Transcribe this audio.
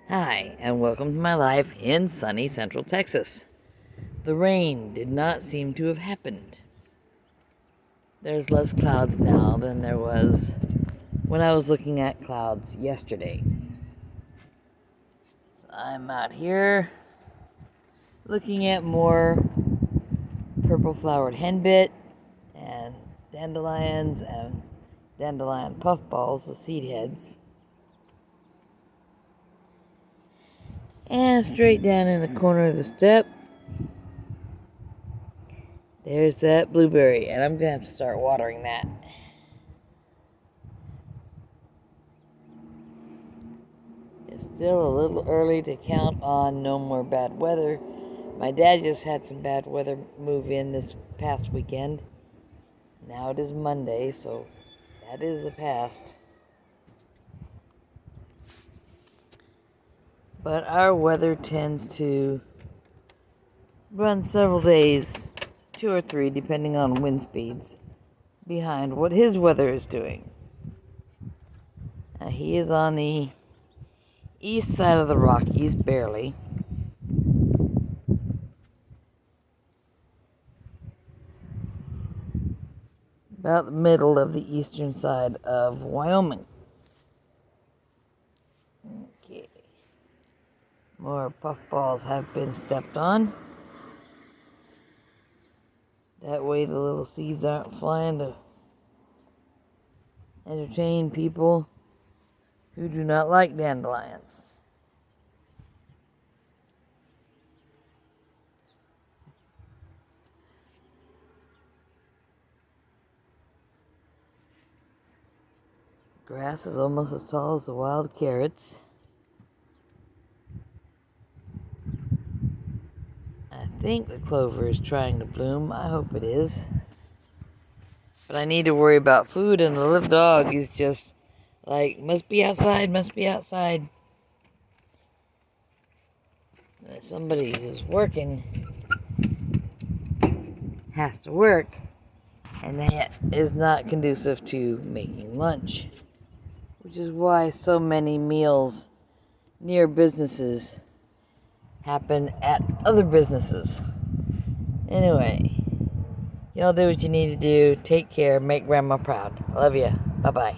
Hi, and welcome to my life in sunny Central Texas. The rain did not seem to have happened. There's less clouds now than there was when I was looking at clouds yesterday. I'm out here looking at more purple flowered henbit and dandelions and dandelion puffballs, the seed heads. And straight down in the corner of the step, there's that blueberry, and I'm going to have to start watering that. It's still a little early to count on no more bad weather. My dad just had some bad weather move in this past weekend. Now it is Monday, so that is the past. But our weather tends to run several days, 2 or 3, depending on wind speeds, behind what his weather is doing. Now, he is on the east side of the Rockies, barely. About the middle of the eastern side of Wyoming. Okay. More puffballs have been stepped on. That way the little seeds aren't flying to entertain people who do not like dandelions. Grass is almost as tall as the wild carrots. I think the clover is trying to bloom. I hope it is. But I need to worry about food, and the little dog is just like, must be outside, must be outside. Somebody who's working has to work, and that is not conducive to making lunch, which is why so many meals near businesses happen at other businesses. Anyway, y'all do what you need to do. Take care. Make grandma proud. Love ya. Bye-bye.